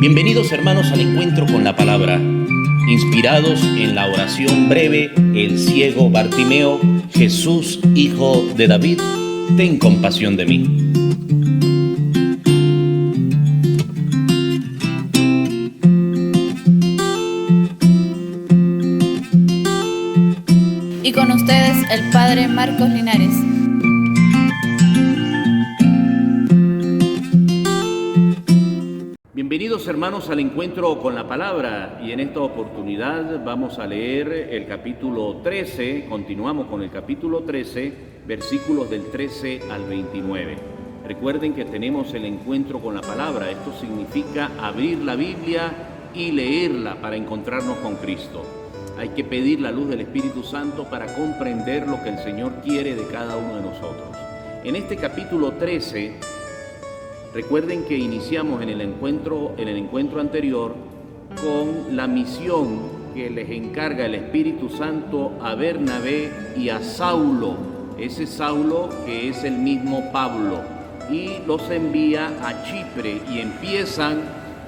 Bienvenidos hermanos al encuentro con la palabra, inspirados en la oración breve, el ciego Bartimeo: Jesús, hijo de David, ten compasión de mí. Y con ustedes el Padre Marcos Linares. Bienvenidos hermanos al encuentro con la palabra, y en esta oportunidad vamos a leer el capítulo 13, continuamos con el capítulo 13, versículos del 13 al 29. Recuerden que tenemos el encuentro con la palabra, esto significa abrir la Biblia y leerla para encontrarnos con Cristo. Hay que pedir la luz del Espíritu Santo para comprender lo que el Señor quiere de cada uno de nosotros. En este capítulo 13, recuerden que iniciamos en el encuentro anterior con la misión que les encarga el Espíritu Santo a Bernabé y a Saulo, ese Saulo que es el mismo Pablo, y los envía a Chipre y empiezan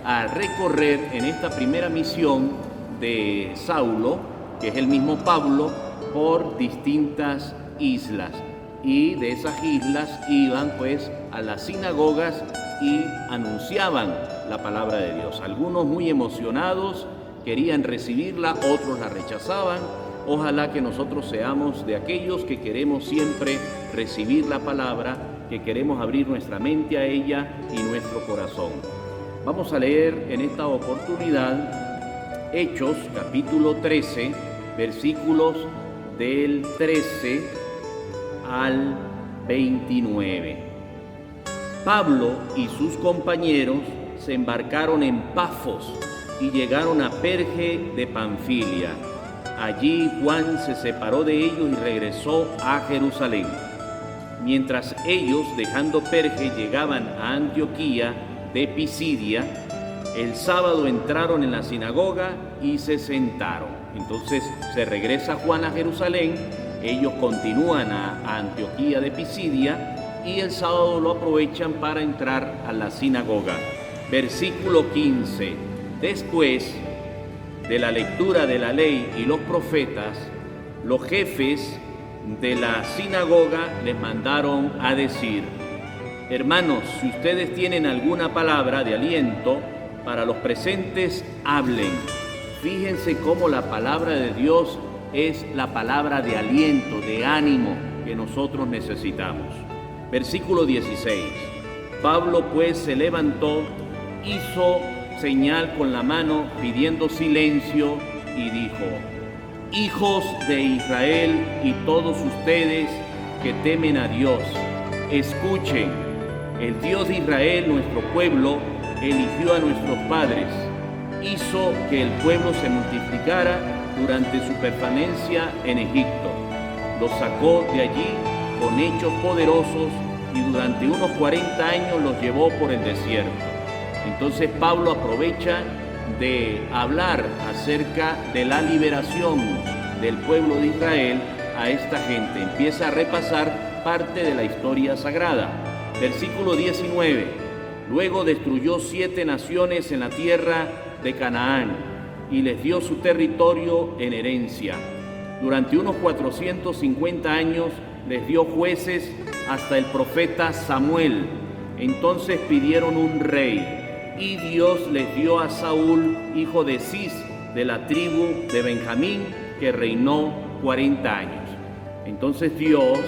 a recorrer en esta primera misión de Saulo, que es el mismo Pablo, por distintas islas. Y de esas islas iban pues a las sinagogas y anunciaban la palabra de Dios. Algunos muy emocionados querían recibirla, otros la rechazaban. Ojalá que nosotros seamos de aquellos que queremos siempre recibir la palabra, que queremos abrir nuestra mente a ella y nuestro corazón. Vamos a leer en esta oportunidad Hechos capítulo 13, versículos del 13 al 29. Pablo y sus compañeros se embarcaron en Pafos y llegaron a Perge de Panfilia. Allí Juan se separó de ellos y regresó a Jerusalén. Mientras ellos, dejando Perge, llegaban a Antioquía de Pisidia, el sábado entraron en la sinagoga y se sentaron. Entonces se regresa Juan a Jerusalén, ellos continúan a Antioquía de Pisidia y el sábado lo aprovechan para entrar a la sinagoga. Versículo 15. Después de la lectura de la ley y los profetas, los jefes de la sinagoga les mandaron a decir: hermanos, si ustedes tienen alguna palabra de aliento para los presentes, hablen. Fíjense cómo la palabra de Dios es la palabra de aliento, de ánimo que nosotros necesitamos. Versículo 16. Pablo pues se levantó, hizo señal con la mano pidiendo silencio y dijo: hijos de Israel y todos ustedes que temen a Dios, escuchen. El Dios de Israel, nuestro pueblo, eligió a nuestros padres, hizo que el pueblo se multiplicara durante su permanencia en Egipto. Los sacó de allí con hechos poderosos y durante unos 40 años los llevó por el desierto. Entonces Pablo aprovecha de hablar acerca de la liberación del pueblo de Israel a esta gente. Empieza a repasar parte de la historia sagrada. Versículo 19. Luego destruyó 7 naciones en la tierra de Canaán y les dio su territorio en herencia. Durante unos 450 años les dio jueces hasta el profeta Samuel. Entonces pidieron un rey y Dios les dio a Saúl, hijo de Cis, de la tribu de Benjamín, que reinó 40 años. Entonces Dios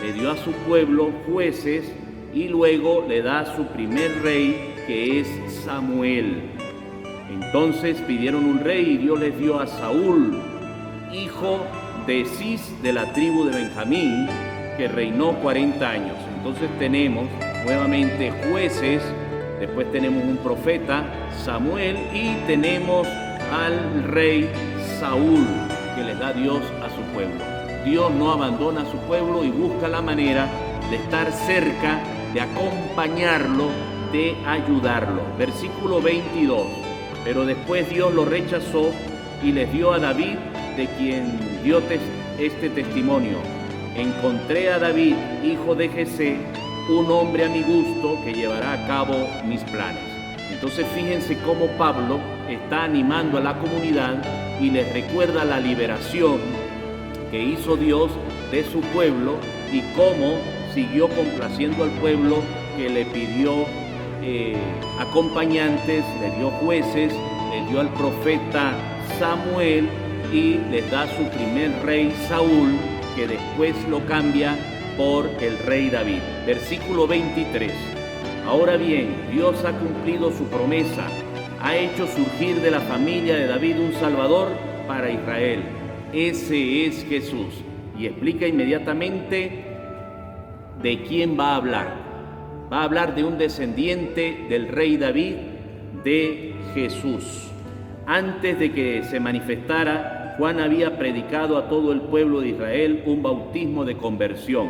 le dio a su pueblo jueces y luego le da su primer rey, que es Samuel. Entonces pidieron un rey y Dios les dio a Saúl, hijo de Cis, de la tribu de Benjamín, que reinó 40 años. Entonces tenemos nuevamente jueces, después tenemos un profeta, Samuel, y tenemos al rey Saúl, que les da Dios a su pueblo. Dios no abandona a su pueblo y busca la manera de estar cerca, de acompañarlo, de ayudarlo. Versículo 22. Pero después Dios lo rechazó y les dio a David, de quien dio este testimonio: encontré a David, hijo de Jesé, un hombre a mi gusto que llevará a cabo mis planes. Entonces fíjense cómo Pablo está animando a la comunidad y les recuerda la liberación que hizo Dios de su pueblo y cómo siguió complaciendo al pueblo, que le pidió acompañantes, le dio jueces, le dio al profeta Samuel y les da su primer rey Saúl, que después lo cambia por el rey David. Versículo 23. Ahora bien, Dios ha cumplido su promesa, ha hecho surgir de la familia de David un Salvador para Israel. Ese es Jesús. Y explica inmediatamente de quién va a hablar. Va a hablar de un descendiente del rey David, de Jesús. Antes de que se manifestara, Juan había predicado a todo el pueblo de Israel un bautismo de conversión.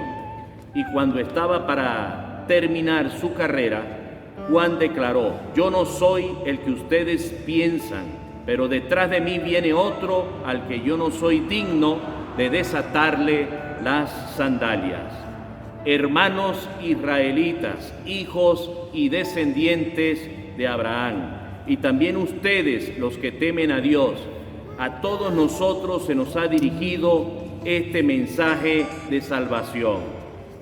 Y cuando estaba para terminar su carrera, Juan declaró: yo no soy el que ustedes piensan, pero detrás de mí viene otro al que yo no soy digno de desatarle las sandalias. Hermanos israelitas, hijos y descendientes de Abraham, y también ustedes los que temen a Dios, a todos nosotros se nos ha dirigido este mensaje de salvación.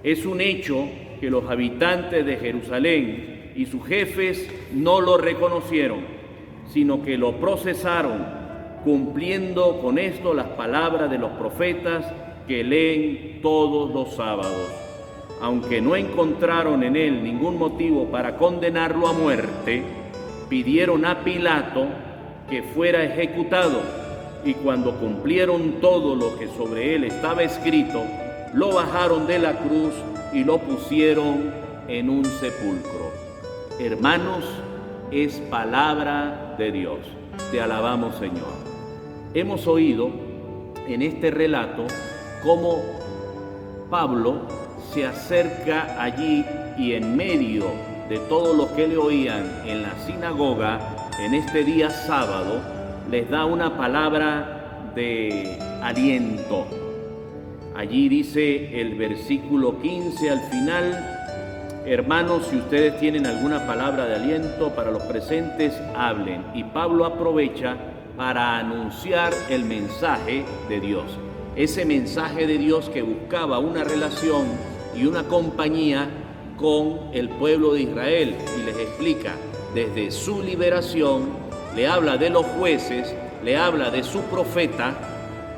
Es un hecho que los habitantes de Jerusalén y sus jefes no lo reconocieron, sino que lo procesaron, cumpliendo con esto las palabras de los profetas que leen todos los sábados. Aunque no encontraron en él ningún motivo para condenarlo a muerte, pidieron a Pilato que fuera ejecutado, y cuando cumplieron todo lo que sobre él estaba escrito, lo bajaron de la cruz y lo pusieron en un sepulcro. Hermanos, es palabra de Dios. Te alabamos, Señor. Hemos oído en este relato cómo Pablo se acerca allí y en medio de todo lo que le oían en la sinagoga en este día sábado, les da una palabra de aliento. Allí dice el versículo 15 al final: hermanos, si ustedes tienen alguna palabra de aliento para los presentes, hablen. Y Pablo aprovecha para anunciar el mensaje de Dios. Ese mensaje de Dios que buscaba una relación y una compañía con el pueblo de Israel, y les explica desde su liberación, le habla de los jueces, le habla de su profeta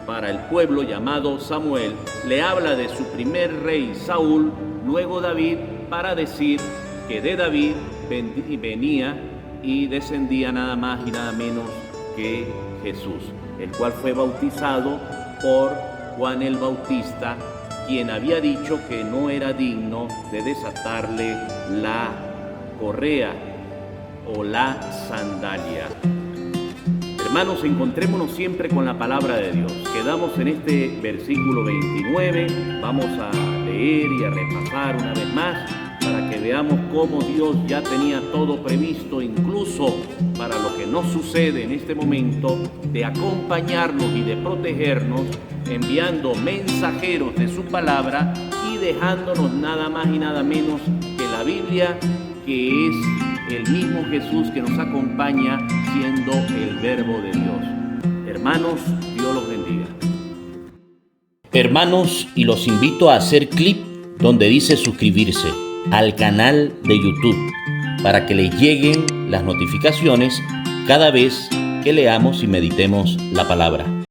para el pueblo llamado Samuel, le habla de su primer rey Saúl, luego David, para decir que de David venía y descendía nada más y nada menos que Jesús, el cual fue bautizado por Juan el Bautista, quien había dicho que no era digno de desatarle la correa o la sandalia. Hermanos, encontrémonos siempre con la palabra de Dios. Quedamos en este versículo 29, vamos a leer y a repasar una vez más para que veamos cómo Dios ya tenía todo previsto, incluso para lo que nos sucede en este momento, de acompañarnos y de protegernos, enviando mensajeros de su palabra y dejándonos nada más y nada menos que la Biblia, que es el mismo Jesús que nos acompaña siendo el Verbo de Dios. Hermanos, Dios los bendiga. Hermanos, y los invito a hacer clic donde dice suscribirse al canal de YouTube para que les lleguen las notificaciones cada vez que leamos y meditemos la palabra.